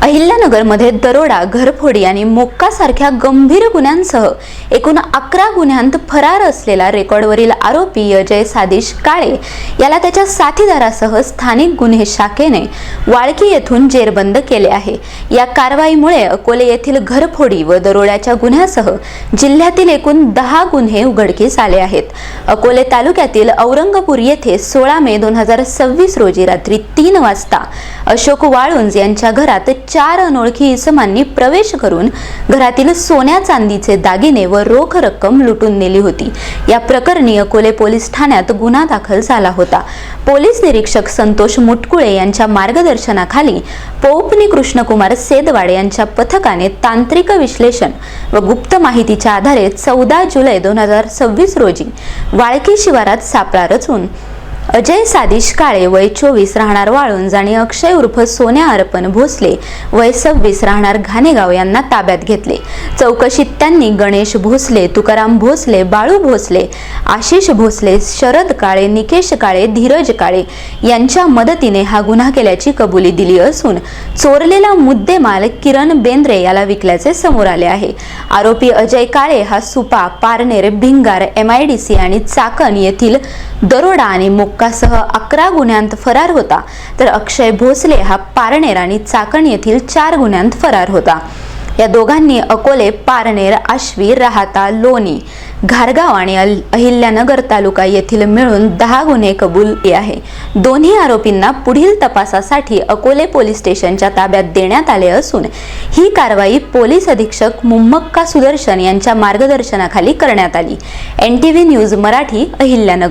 अहिल्यानगरमध्ये दरोडा, घरफोडी आणि मोक्का सारख्या गंभीर गुन्ह्यांसह एकूण 11 गुन्ह्यांत फरार असलेला रेकॉर्डवरील आरोपी अजय सादिश काळे याला त्याच्या साथीदारासह स्थानिक गुन्हे शाखेने वाळकी येथून जेरबंद केले आहे। या कारवाईमुळे अकोले येथील घरफोडी व दरोड्याच्या गुन्ह्यासह जिल्ह्यातील एकूण 10 गुन्हे उघडकीस आले आहेत। अकोले तालुक्यातील औरंगपूर येथे 16 मे 2026 रोजी रात्री 3 वाजता अशोक वाळुंज यांच्या घरात 4 अनोळखी इसमांनी प्रवेश करून घरातील सोन्या चांदीचे दागिने व रोख रक्कम लुटून नेली होती। या प्रकरणी अकोले पोलीस ठाण्यात गुन्हा दाखल झाला होता। पोलीस निरीक्षक संतोष मुटकुळे यांच्या मार्गदर्शनाखाली पौपनी कृष्णकुमार सेदवाड यांच्या पथकाने तांत्रिक विश्लेषण व गुप्त माहितीच्या आधारे 14 जुलै 2026 रोजी वाळकी शिवारात सापळा रचून अजय सादिश काळे वय 24 राहणार वाळुंज आणि अक्षय उर्फ सोन्या अर्पण भोसले वय 26 राहणार घाणेगाव यांना ताब्यात घेतले। चौकशीत त्यांनी गणेश भोसले, तुकाराम भोसले, बाळू भोसले, आशिष भोसले, शरद काळे, निकेश काळे, धीरज काळे यांच्या मदतीने हा गुन्हा केल्याची कबुली दिली असून चोरलेला मुद्देमाल किरण बेंद्रे याला विकल्याचे समोर आले आहे। आरोपी अजय काळे हा सुपा, पारनेर, भिंगार, MIDC आणि चाकण येथील दरोडा आणि मोक्कासह 11 गुन्ह्यांत फरार होता, तर अक्षय भोसले हा पारनेर आणि चाकण येथील 4 गुन्ह्यांत फरार होता। या दोघांनी अकोले, पारनेर, आश्वी, राहाता, लोणी, घारगाव आणि अहिल्यानगर तालुका येथील मिळून 10 गुन्हे कबूल केले आहे। दोन्ही आरोपींना पुढील तपासासाठी अकोले पोलीस स्टेशनच्या ताब्यात देण्यात आले असून ही कारवाई पोलीस अधीक्षक मुम्मक्का सुदर्शन यांच्या मार्गदर्शनाखाली करण्यात आली। NTV news Marathi, Ahilyanagar.